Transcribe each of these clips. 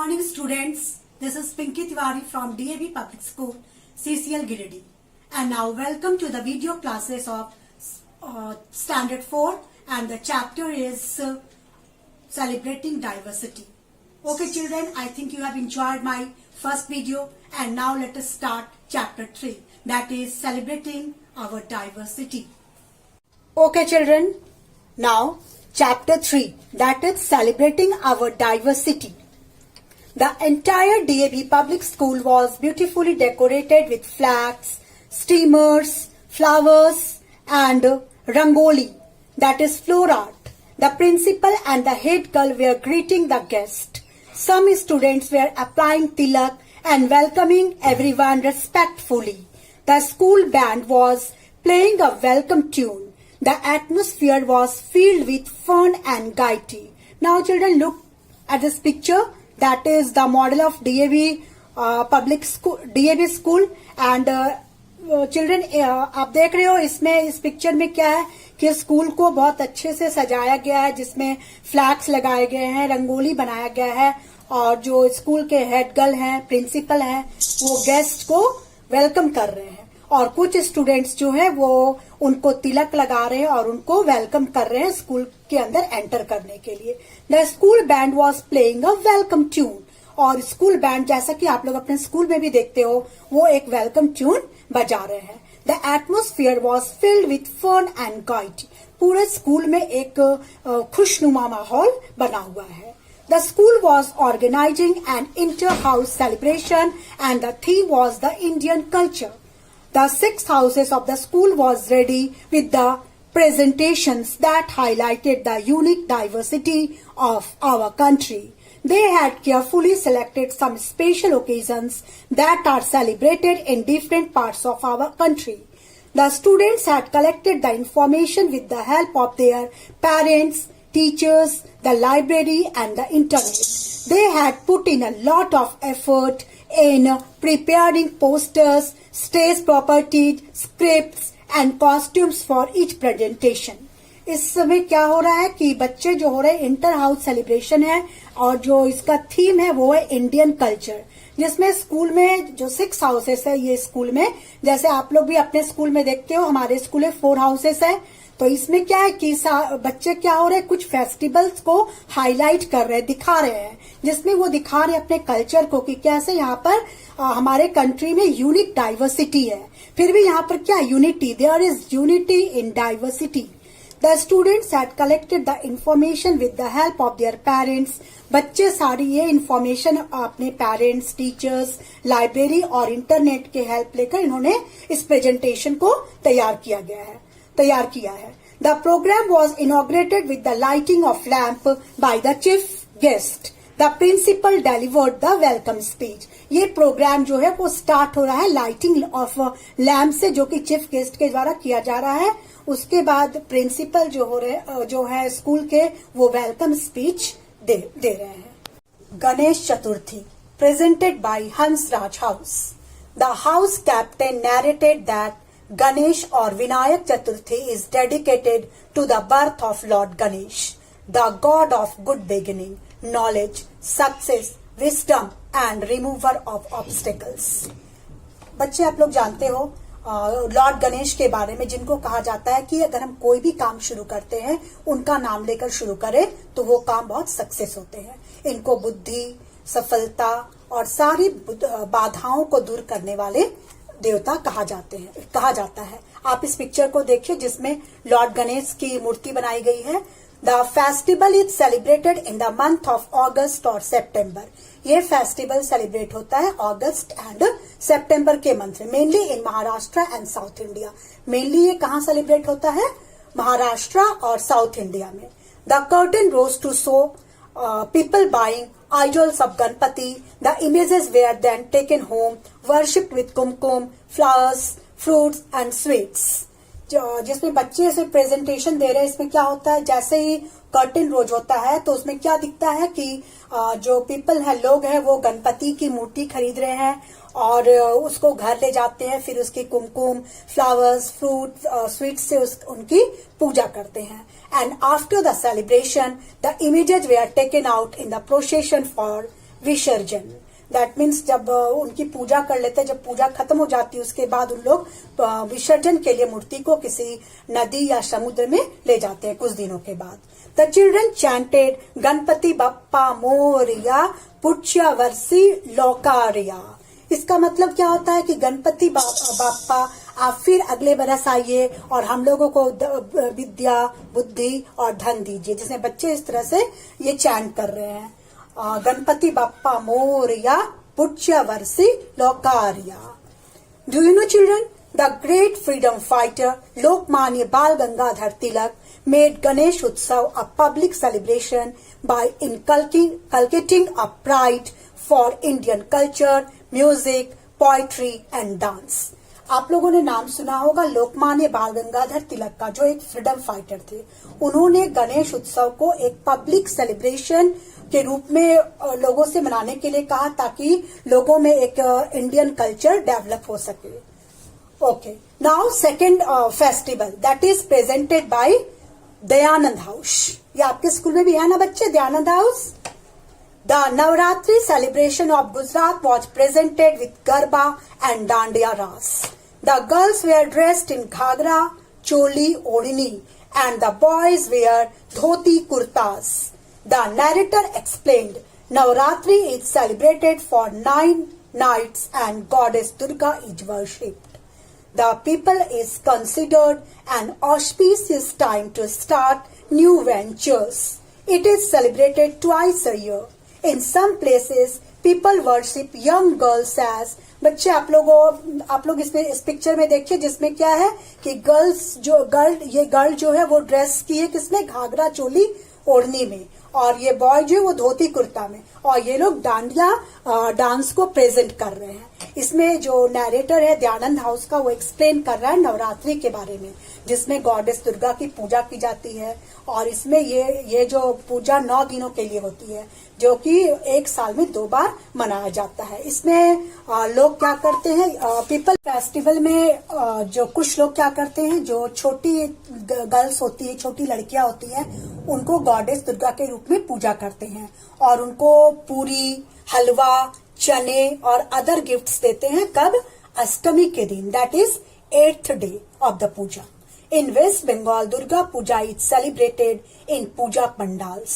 morning, students. This is Pinky Tiwari from DAV Public School, CCL Giridih. And now welcome to the video classes of Standard 4, and the chapter is Celebrating Diversity. Okay children, I think you have enjoyed my first video, and now let us start chapter 3, that is Celebrating our Diversity. Okay children, now chapter 3, that is Celebrating our Diversity. The entire DAV public school was beautifully decorated with flags, streamers, flowers and rangoli, that is floor art. The principal and the head girl were greeting the guests. Some students were applying tilak and welcoming everyone respectfully. The school band was playing a welcome tune. The atmosphere was filled with fun and gaiety. Now children, look at this picture. That is the model of DAV public school, DAV school. And children, आप देख रहे हो इसमें इस picture में क्या है कि स्कूल को बहुत अच्छे से सजाया गया है, जिसमें फ्लैग्स लगाए गए हैं, रंगोली बनाया गया है, और जो स्कूल के हेड गर्ल हैं, प्रिंसिपल हैं, वो गेस्ट को वेलकम कर रहे हैं, और कुछ स्टूडेंट्स जो है वो उनको तिलक लगा रहे हैं और उनको वेलकम कर रहे हैं स्कूल के अंदर एंटर करने के लिए. The school band was playing a welcome tune. और स्कूल बैंड, जैसा कि आप लोग अपने स्कूल में भी देखते हो, वो एक वेलकम ट्यून बजा रहे हैं. The atmosphere was filled with fun and gaiety. पूरे स्कूल में एक खुशनुमा माहौल बना हुआ है. The school was organizing an inter-house celebration and the theme was the Indian culture. The 6 houses of the school was ready with the presentations that highlighted the unique diversity of our country. They had carefully selected some special occasions that are celebrated in different parts of our country. The students had collected the information with the help of their parents, teachers, the library and the internet. They had put in a lot of effort in preparing posters, stage properties, scripts and costumes for each presentation. इस समय क्या हो रहा है कि बच्चे जो हो रहे हैं, इंटर हाउस सेलिब्रेशन है, और जो इसका थीम है वो है इंडियन कल्चर, जिसमें स्कूल में जो 6 हाउसेस है, ये स्कूल में जैसे आप लोग भी अपने स्कूल में देखते हो, हमारे स्कूल में 4 हाउसेस है. तो इसमें क्या है कि बच्चे क्या हो रहे हैं, कुछ फेस्टिवल्स को हाईलाइट कर रहे हैं, दिखा रहे हैं, जिसमें वो दिखा रहे हैं अपने कल्चर को कि कैसे यहाँ पर हमारे कंट्री में यूनिक डाइवर्सिटी है, फिर भी यहाँ पर क्या unity, there is unity in diversity. The students had collected the information with the help of their parents. बच्चे सारी ये इंफॉर्मेशन अपने पेरेंट्स, टीचर्स, लाइब्रेरी और इंटरनेट के हेल्प लेकर इन्होंने इस प्रेजेंटेशन को तैयार किया है. The program was inaugurated with the lighting of lamp by the chief guest. The principal delivered the welcome speech. ये प्रोग्राम जो है वो स्टार्ट हो रहा है लाइटिंग ऑफ लैम्प से, जो कि चीफ गेस्ट के द्वारा किया जा रहा है. उसके बाद प्रिंसिपल जो है स्कूल के, वो वेलकम स्पीच दे रहे हैं. Ganesh Chaturthi presented by Hansraj House. The house captain narrated that Ganesh or Vinayak Chaturthi is dedicated to the birth of Lord Ganesh, the god of good beginning, knowledge, success, wisdom and remover of obstacles. बच्चे आप लोग जानते हो Lord Ganesh के बारे में, जिनको कहा जाता है कि अगर हम कोई भी काम शुरू करते हैं, उनका नाम लेकर शुरू करें तो वो काम बहुत सक्सेस होते हैं. इनको बुद्धि, सफलता और सारी बाधाओं को दूर करने वाले देवता कहा जाता है. आप इस पिक्चर को देखिए जिसमें लॉर्ड गणेश की मूर्ति बनाई गई है. The festival is celebrated in the month of August और सेप्टेम्बर. ये फेस्टिवल सेलिब्रेट होता है अगस्त एंड सेप्टेम्बर के मंथ में, mainly in Maharashtra and south India. Mainly ये कहाँ सेलिब्रेट होता है? महाराष्ट्र और साउथ इंडिया में. The curtain rose to show people buying idols of Ganpati. The images were then taken home, worshipped with kumkum, flowers, fruits and sweets. जिसमें बच्चे ऐसे presentation दे रहे हैं. इसमें क्या होता है, जैसे ही कर्टन रोज होता है तो उसमें क्या दिखता है कि जो पीपल है, लोग हैं, वो गणपति की मूर्ति खरीद रहे हैं और उसको घर ले जाते हैं, फिर उसकी कुमकुम, फ्लावर्स, फ्रूट, स्वीट्स से उनकी पूजा करते हैं. And after the celebration the images they are taken out in the procession for visarjan. That means जब उनकी पूजा कर लेते हैं, जब पूजा खत्म हो जाती है उसके बाद उन लोग विसर्जन के लिए मूर्ति को किसी नदी या समुद्र में ले जाते हैं कुछ दिनों के बाद। The children chanted Ganpati Bappa Morya पुच्च्या वर्षी लोकारिया। इसका मतलब क्या होता है कि गणपति बाप्पा आप फिर अगले बरस आइए और हम लोगों को विद्या बुद्धि और धन दीजिए, जिसमें बच्चे इस तरह से ये चैंट कर रहे हैं, गणपति बाप्पा मोरिया पुच्च्या वर्षी लोकारिया। Do you know children, the great freedom fighter Lokmanya Bal Gangadhar Tilak made Ganesh Utsav a public celebration by inculcating a pride for Indian culture, music, poetry and dance. आप लोगों ने नाम सुना होगा लोकमान्य बाल गंगाधर तिलक का, जो एक फ्रीडम फाइटर थे। उन्होंने गणेश उत्सव को एक पब्लिक सेलिब्रेशन के रूप में लोगों से मनाने के लिए कहा, ताकि लोगों में एक इंडियन कल्चर डेवलप हो सके। Okay, now second festival that is presented by Dayanand house. ये आपके स्कूल में भी है ना बच्चे, Dayanand house. The Navratri celebration of Gujarat was presented with garba and dandiya raas. The girls were dressed in ghagra choli odhni and the boys wear dhoti kurtas. The narrator explained, Navratri is celebrated for 9 nights and goddess Durga is worshipped. The people is considered an auspicious time to start new ventures. It is celebrated twice a year. In some places, people worship young girls as बच्चे आप लोग इसमें इस picture में देखिए, जिसमें क्या है कि गर्ल जो है वो ड्रेस की है किसमें, घाघरा चोली ओढ़नी में, और ये बॉय जो है वो धोती कुर्ता में, और ये लोग डांडिया डांस को प्रेजेंट कर रहे हैं। इसमें जो नैरेटर है दयानंद हाउस का, वो एक्सप्लेन कर रहा है नवरात्रि के बारे में, जिसमें गॉडेस दुर्गा की पूजा की जाती है, और इसमें ये जो पूजा 9 दिनों के लिए होती है, जो कि एक साल में 2 बार मनाया जाता है। इसमें लोग क्या करते हैं, पीपल फेस्टिवल में जो कुछ लोग क्या करते हैं, जो छोटी गर्ल्स होती है, छोटी लड़कियां होती हैं, उनको गॉडेस दुर्गा के रूप में पूजा करते हैं, और उनको पूरी, हलवा, चने और अदर गिफ्ट्स देते हैं। कब? अष्टमी के दिन, that is 8th day of the puja. In West Bengal, Durga Puja is celebrated in puja pandals.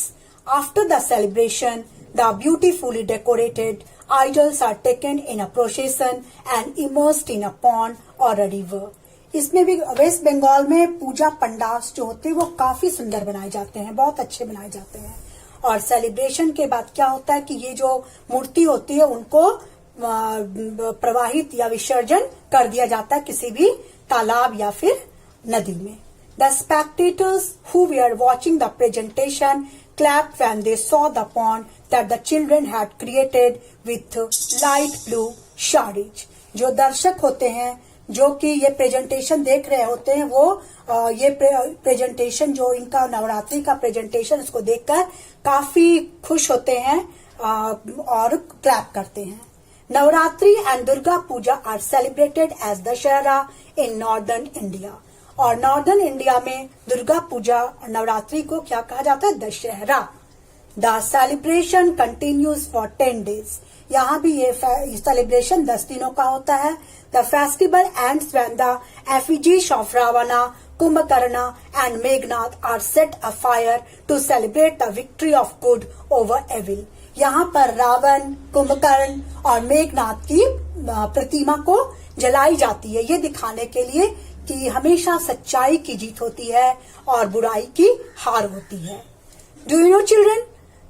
After the celebration, the beautifully decorated idols are taken in a procession and immersed in a pond or a river. इसमें भी waste Bengal में पूजा pandals जो होते हैं वो काफी सुंदर बनाए जाते हैं, बहुत अच्छे बनाए जाते हैं। और सेलिब्रेशन के बाद क्या होता है कि ये जो मूर्ति होती है उनको प्रवाहित या विसर्जन कर दिया जाता है किसी भी तालाब या फिर नदी में। The spectators who were watching the presentation clapped when they saw the pond that the children had created with light blue sarees. जो दर्शक होते हैं जो कि ये प्रेजेंटेशन देख रहे होते हैं, वो ये प्रेजेंटेशन जो इनका नवरात्रि का प्रेजेंटेशन, उसको देखकर काफी खुश होते हैं और क्लैप करते हैं। Navratri and Durga Puja are celebrated as Dussehra in northern India. और नॉर्दर्न इंडिया में दुर्गा पूजा नवरात्रि को क्या कहा जाता है? Dussehra. The celebration continues for 10 days। यहाँ भी ये सेलिब्रेशन 10 दिनों का होता है। The festival ends when the effigies of Ravana, Kumbhakarna and Meghnad are set afire to celebrate the victory of good over evil। यहाँ पर रावण, कुंभकर्ण और मेघनाद की प्रतिमा को जलाई जाती है, ये दिखाने के लिए कि हमेशा सच्चाई की जीत होती है और बुराई की हार होती है। Do you know children,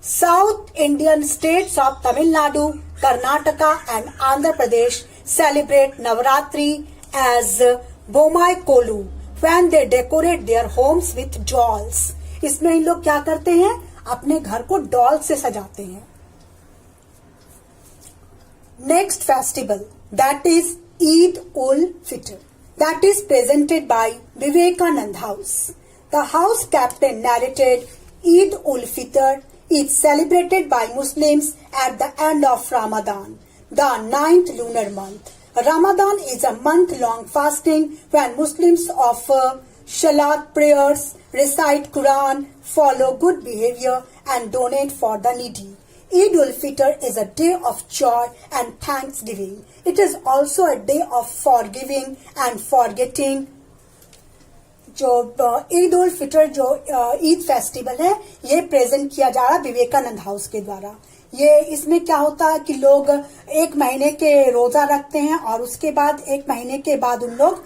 south Indian states of Tamil Nadu, Karnataka and Andhra Pradesh celebrate Navratri as Bommai Kolu when they decorate their homes with dolls. इसमें इन लोग क्या करते हैं? अपने घर को डॉल से सजाते हैं। Next festival that is Eid ul Fitr, that is presented by Vivekanand House. The house captain narrated, Eid ul Fitr is celebrated by Muslims at the end of Ramadan, the 9th lunar month. Ramadan is a month-long fasting when Muslims offer Salat prayers, recite Quran, follow good behavior and donate for the needy. Eid ul-Fitr is a day of joy and thanksgiving. It is also a day of forgiving and forgetting. जो ईद उल फितर जो Eid festival है, ये present किया जा रहा है Vivekananda house के द्वारा। ये इसमें क्या होता है कि लोग एक महीने के रोजा रखते हैं और उसके बाद एक महीने के बाद उन लोग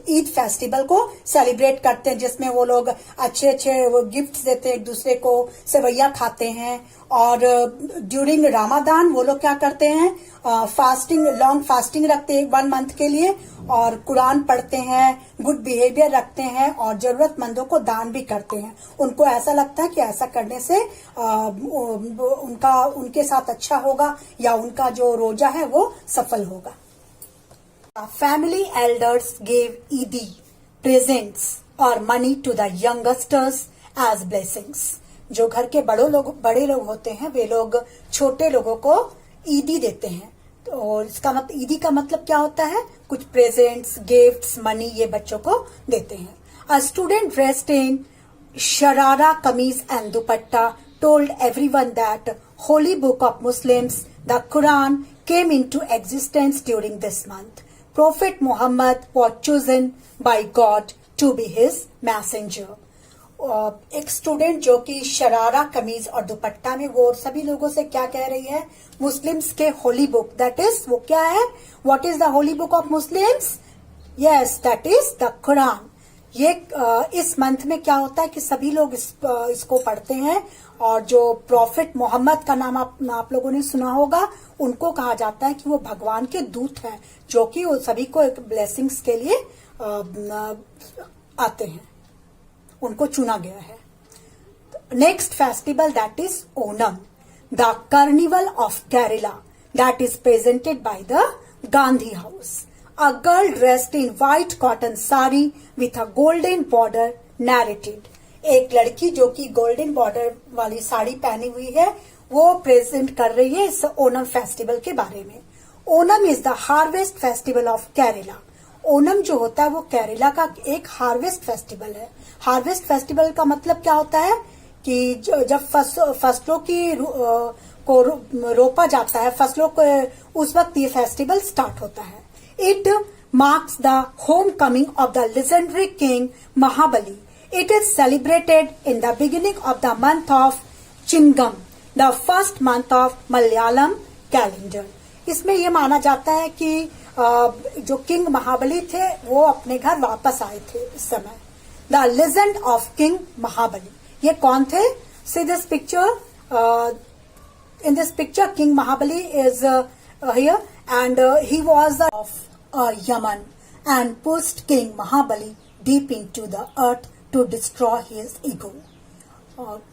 ईद फेस्टिवल को सेलिब्रेट करते हैं, जिसमें वो लोग अच्छे अच्छे वो गिफ्ट्स देते हैं एक दूसरे को, सेवैया खाते हैं। और ड्यूरिंग रामादान वो लोग क्या करते हैं, फास्टिंग, लॉन्ग फास्टिंग रखते हैं 1 मंथ के लिए, और कुरान पढ़ते हैं, गुड बिहेवियर रखते हैं और जरूरतमंदों को दान भी करते हैं। उनको ऐसा लगता है कि ऐसा करने से उनके साथ अच्छा होगा या उनका जो रोजा है वो सफल होगा। Family elders give Eidi presents और money to the youngsters as blessings. जो घर के बड़े लोग होते हैं वे लोग छोटे लोगों को ईदी देते हैं। और इसका मतलब, ईदी का मतलब क्या होता है, कुछ प्रेजेंट्स, गिफ्ट्स, मनी ये बच्चों को देते हैं। A student dressed in sharara kameez and dupatta told everyone that holy book of Muslims, the Quran, came into existence during this month. Prophet Muhammad was chosen by God to be his messenger. एक student जो कि शरारा कमीज और दुपट्टा में, वो सभी लोगों से क्या कह रही है, मुस्लिम्स के होली बुक, दैट इज, वो क्या है, what is the Holi book of Muslims, yes that is the Quran. ये इस मंथ में क्या होता है कि सभी लोग इसको पढ़ते हैं, और जो प्रॉफिट मोहम्मद का नाम आप लोगों ने सुना होगा, उनको कहा जाता है कि वो भगवान के दूत हैं, जो कि वो सभी को एक ब्लेसिंग्स के लिए आते हैं, उनको चुना गया है। Next festival that is Onam, the carnival of Kerala, that is presented by the Gandhi house. A girl dressed in white cotton sari with a golden border narrated. एक लड़की जो कि गोल्डन बॉर्डर वाली साड़ी पहनी हुई है, वो प्रेजेंट कर रही है इस ओनम फेस्टिवल के बारे में। Onam is the harvest festival of Kerala. Onam जो होता है वो केरला का एक हार्वेस्ट फेस्टिवल है। हार्वेस्ट फेस्टिवल का मतलब क्या होता है कि जब फसलों की को रोपा जाता है, फसलों को, उस वक्त ये फेस्टिवल स्टार्ट होता है। It marks the homecoming of the legendary king Mahabali. It is celebrated in the beginning of the month of Chingam, the first month of Malayalam calendar. इसमें ये माना जाता है कि जो किंग महाबली थे वो अपने घर वापस आए थे इस समय। The legend of King Mahabali. ये कौन थे? See this picture. In this picture, King Mahabali is here, and he was of Yaman and pushed King Mahabali deep into the earth to destroy his ego.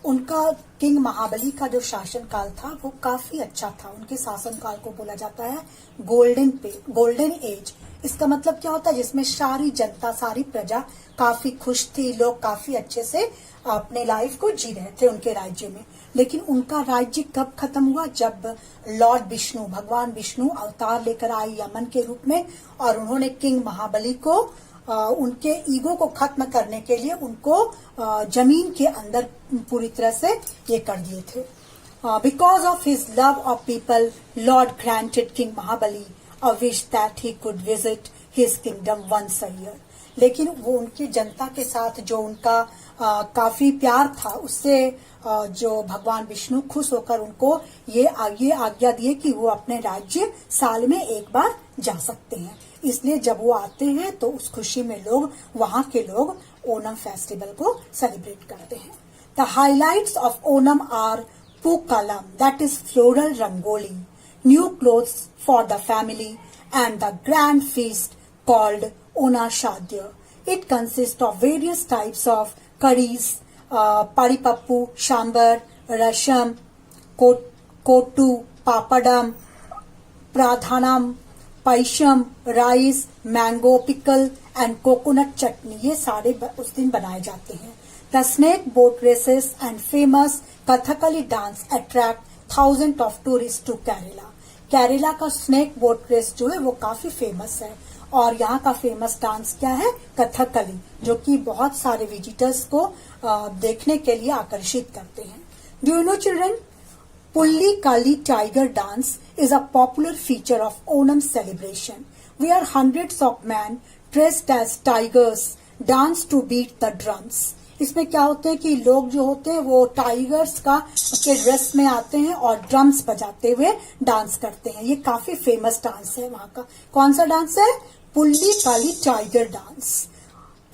उनका king महाबली का जो शासन काल था वो काफी अच्छा था। उनके शासन काल को बोला जाता है गोल्डन एज। इसका मतलब क्या होता है, जिसमें सारी जनता, सारी प्रजा काफी खुश थी, लोग काफी अच्छे से अपने लाइफ को जी रहे थे उनके राज्य में। लेकिन उनका राज्य कब खत्म हुआ, जब लॉर्ड विष्णु, भगवान विष्णु अवतार लेकर आए यमन के रूप में, और उन्होंने किंग महाबली को उनके ईगो को खत्म करने के लिए उनको जमीन के अंदर पूरी तरह से ये कर दिए थे। Because of his love of people, Lord granted king Mahabali a wish that he could visit his kingdom once a year. लेकिन वो उनकी जनता के साथ जो उनका काफी प्यार था, उससे जो भगवान विष्णु खुश होकर उनको ये आज्ञा दिए कि वो अपने राज्य साल में एक बार जा सकते हैं। इसलिए जब वो आते हैं तो उस खुशी में लोग, वहां के लोग ओनम फेस्टिवल को सेलिब्रेट करते हैं। The highlights of Onam are pookalam, that is floral rangoli, new clothes for the family, and the grand feast called Onashadya. It consists of various types of curries, paripappu, shambar, rasham, kotu, papadam, pradhanam, paisham, rice, mango pickle and coconut chutney. ये सारे उस दिन बनाए जाते हैं। The snake boat races and famous Kathakali dance attract thousands of tourists to Kerala. Kerala का snake boat race जो है वो काफी फेमस है, और यहाँ का फेमस डांस क्या है, कथकली, जो कि बहुत सारे विजिटर्स को देखने के लिए आकर्षित करते हैं। Do you know children, Pulli Kali tiger dance is a popular feature of Onam celebration, where hundreds of men dressed as tigers dance to beat the drums. इसमें क्या होता है कि लोग जो होते हैं वो टाइगर्स का के ड्रेस में आते हैं और ड्रम्स बजाते हुए डांस करते हैं. ये काफी फेमस डांस है वहां का. कौन सा डांस है? Pulley Kali tiger dance.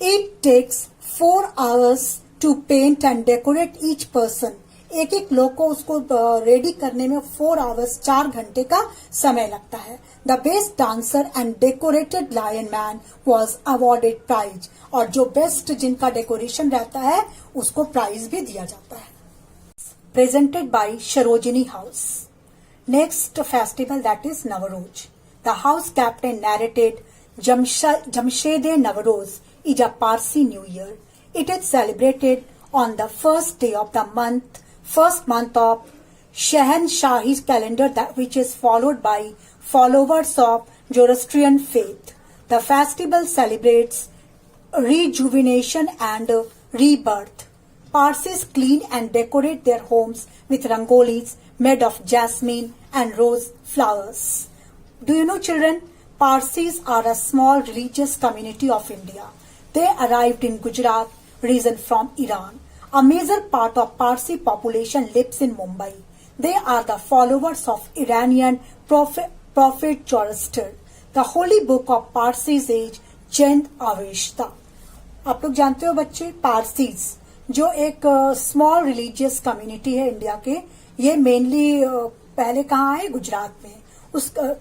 It takes 4 hours to paint and decorate each person. एक एक लोग को उसको रेडी करने में 4 आवर्स 4 घंटे का समय लगता है. The best dancer and decorated lion man was awarded prize. और जो बेस्ट जिनका डेकोरेशन रहता है उसको प्राइज भी दिया जाता है. Presented by Sarojini house. Next festival that is Navroz. The house captain narrated Jamshed Navroz is a Parsi New Year. It is celebrated on the first month of Shahanshahi's calendar, which is followed by followers of Zoroastrian faith. The festival celebrates rejuvenation and rebirth. Parsis clean and decorate their homes with rangolis made of jasmine and rose flowers. Do you know, children? Parsis are a small religious community of India. They arrived in Gujarat region from Iran. A major part of Parsi population lives in Mumbai. They are the followers of Iranian prophet Zoroaster. The holy book of Parsis is Jend Avesta. आप लोग जानते हो बच्चे, Parsis जो एक small religious community है India के, ये मेनली पहले कहाँ आए? गुजरात में.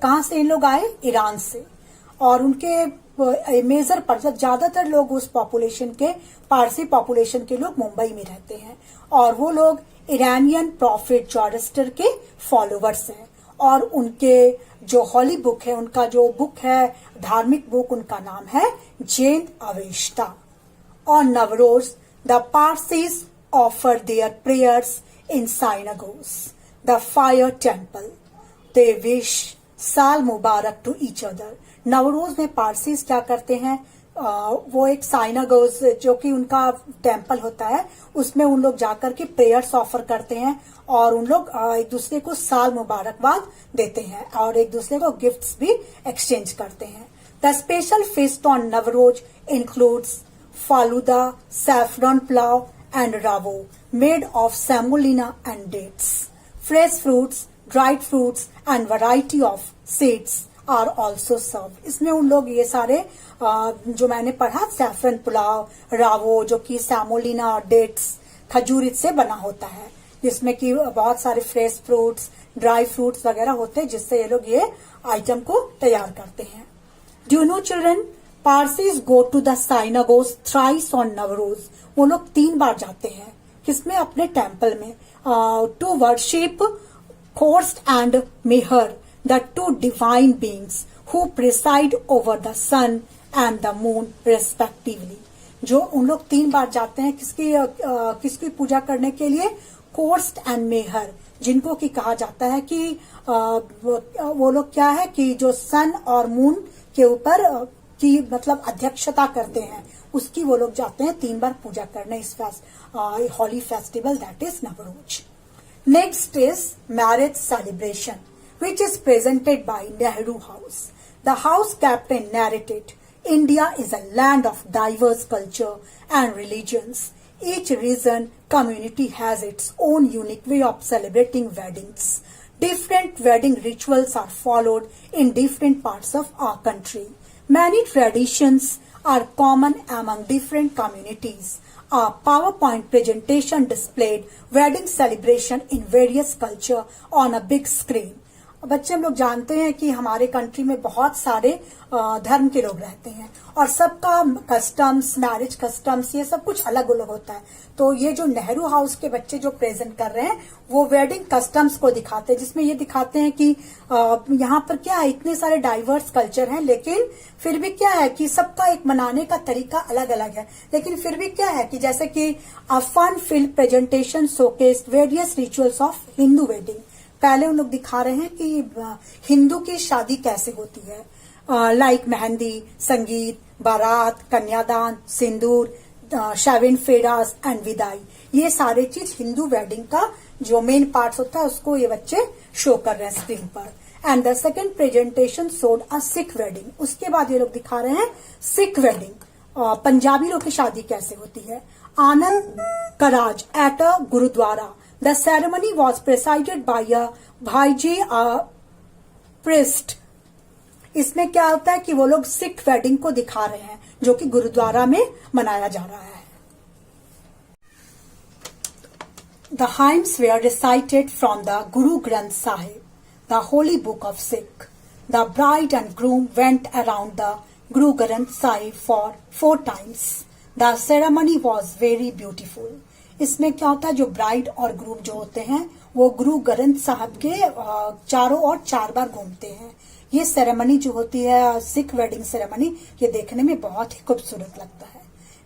कहाँ से इन लोग आए? ईरान से. और उनके मेजर परसेंट ज्यादातर लोग उस पॉपुलेशन के, पारसी पॉपुलेशन के लोग मुंबई में रहते हैं. और वो लोग ईरानियन प्रॉफिट जॉरस्टर के फॉलोवर्स हैं. और उनके जो हॉली बुक है, उनका जो बुक है, धार्मिक बुक, उनका नाम है जेंद Avesta. On Navroz, the Parsis offer their prayers in synagogues, the fire temple. They wish साल मुबारक टू ईच अदर. नवरोज में पारसीज क्या करते हैं? वो एक साइनागोज जो कि उनका टेम्पल होता है, उसमें उन लोग जाकर के प्रेयर्स ऑफर करते हैं और उन लोग एक दूसरे को साल मुबारकबाद देते हैं और एक दूसरे को गिफ्ट्स भी एक्सचेंज करते हैं. The special feast on Navroz includes falooda, saffron pulao and ravo made of semolina and dates. Fresh fruits, dried fruits and variety of seeds are also served. इसमें उन लोग ये सारे जो मैंने पढ़ा, सैफरन पुलाव, रावो जो कि सेमोलिना और डेट्स खजूर से बना होता है, जिसमें कि बहुत सारे फ्रेश फ्रूट्स, ड्राई फ्रूट्स वगैरह होते हैं, जिससे ये लोग ये आइटम को तैयार करते हैं. Do you know children, Parsis go to the synagogue thrice on Navroz. वो लोग 3 बार जाते हैं. किसमें? अपने टेम्पल में. To worship Khorshed and Meher, the 2 divine beings who preside over the sun and the moon respectively. जो उन लोग 3 बार जाते हैं किसकी पूजा करने के लिए? खोर्स्ट एंड मेहर, जिनको कि कहा जाता है कि वो लोग क्या है कि जो सन और मून के ऊपर की मतलब अध्यक्षता करते हैं, उसकी वो लोग जाते हैं 3 बार पूजा करने इस holy festival that is Navroz. Next is marriage celebration which is presented by Nehru House. The house captain narrated, India is a land of diverse culture and religions. Each region community has its own unique way of celebrating weddings. Different wedding rituals are followed in different parts of our country. Many traditions are common among different communities. A PowerPoint presentation displayed wedding celebration in various culture on a big screen. बच्चे हम लोग जानते हैं कि हमारे country में बहुत सारे धर्म के लोग रहते हैं और सबका कस्टम्स, मैरिज कस्टम्स, ये सब कुछ अलग अलग होता है. तो ये जो नेहरू हाउस के बच्चे जो प्रेजेंट कर रहे हैं वो वेडिंग कस्टम्स को दिखाते हैं, जिसमें ये दिखाते हैं कि यहाँ पर क्या है, इतने सारे डाइवर्स कल्चर हैं, लेकिन फिर भी क्या है कि सबका एक मनाने का तरीका अलग अलग है. लेकिन फिर भी क्या है कि जैसे कि a fun film presentation showcased various rituals of Hindu wedding. पहले उन लोग दिखा रहे हैं कि हिंदू की शादी कैसे होती है, लाइक मेहंदी, संगीत, बारात, कन्यादान, सिंदूर, शैविन फेरास एंड विदाई. ये सारे चीज हिंदू वेडिंग का जो मेन पार्ट्स होता है उसको ये बच्चे शो कर रहे हैं स्क्रीन पर। And the second presentation showed a Sikh wedding, उसके बाद ये लोग दिखा रहे हैं सिख वेडिंग, पंजाबी लोग की शादी कैसे होती है। Anand Karaj at a gurdwara, the ceremony was presided by a bhaiji priest. इसमें क्या होता है कि वो लोग सिख वेडिंग को दिखा रहे हैं जो कि गुरुद्वारा में मनाया जा रहा है। The hymns were recited from the Guru Granth Sahib, the holy book of Sikh. The bride and groom went around the Guru Granth Sahib for 4 times. The ceremony was very beautiful. इसमें क्या होता है, जो bride और groom जो होते हैं वो गुरु ग्रंथ साहब के चारों ओर 4 बार घूमते हैं। ये सेरेमनी जो होती है सिख वेडिंग सेरेमनी, ये देखने में बहुत ही खूबसूरत लगता है।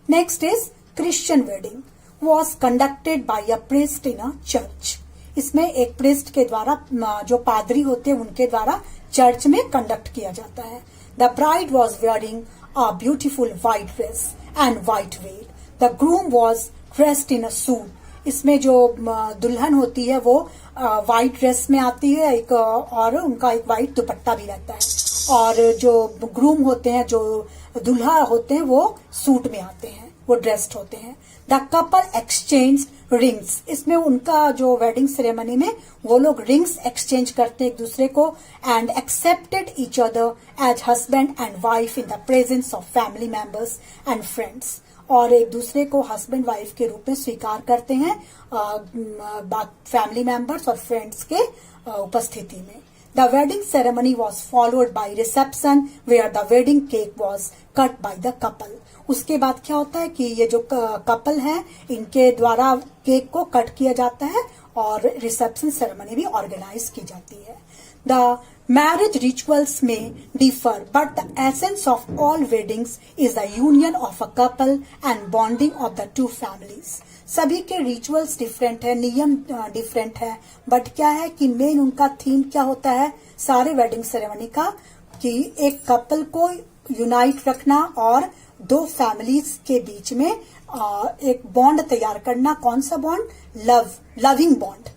Next is Christian wedding was conducted by a priest in a church. इसमें एक प्रिस्ट के द्वारा, जो पादरी होते हैं उनके द्वारा चर्च में कंडक्ट किया जाता है। The bride was wearing a beautiful white dress and white veil. The groom was dressed in a suit. इसमें जो दुल्हन होती है वो व्हाइट ड्रेस में आती है एक, और उनका एक व्हाइट दुपट्टा भी रहता है, और जो ग्रूम होते हैं, जो दुल्हा होते हैं, वो सूट में आते हैं, वो ड्रेस्ड होते हैं। द कपल एक्सचेंज रिंग्स, इसमें उनका जो वेडिंग सेरेमनी में वो लोग रिंग्स एक्सचेंज करते हैं एक दूसरे को। And accepted each other as husband and wife in the presence of family members and friends, और एक दूसरे को हस्बैंड वाइफ के रूप में स्वीकार करते हैं फैमिली मेंबर्स और फ्रेंड्स के उपस्थिति में। The wedding ceremony was followed by reception where the wedding cake was cut by the couple. उसके बाद क्या होता है कि ये जो कपल है इनके द्वारा केक को कट किया जाता है और रिसेप्शन सेरेमनी भी ऑर्गेनाइज की जाती है। The marriage rituals may differ, but the essence of all weddings is the union of a couple and bonding of the 2 families. सभी के रिचुअल्स डिफरेंट है, नियम डिफरेंट है, बट क्या है कि मेन उनका थीम क्या होता है सारे वेडिंग सेरेमनी का, कि एक कपल को यूनाइट रखना और 2 फैमिलीज के बीच में एक बॉन्ड तैयार करना। कौन सा bond? Loving bond.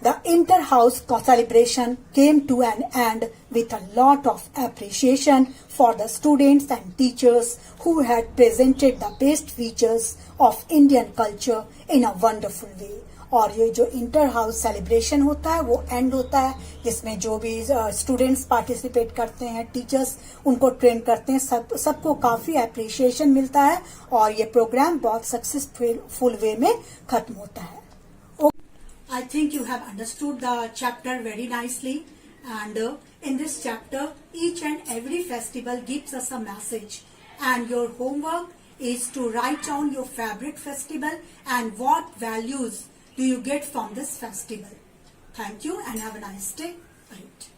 The inter-house celebration came to an end with a lot of appreciation for the students and teachers who had presented the best features of Indian culture in a wonderful way. और ये जो inter house celebration होता है वो and होता है जिसमें जो भी स्टूडेंट्स पार्टिसिपेट करते हैं, टीचर्स उनको ट्रेन करते हैं, सबको काफी अप्रिशिएशन मिलता है और ये प्रोग्राम बहुत सक्सेसफुल वे में खत्म होता है। I think you have understood the chapter very nicely, and in this chapter each and every festival gives us a message, and your homework is to write down your favorite festival and what values do you get from this festival. Thank you and have a nice day. Right.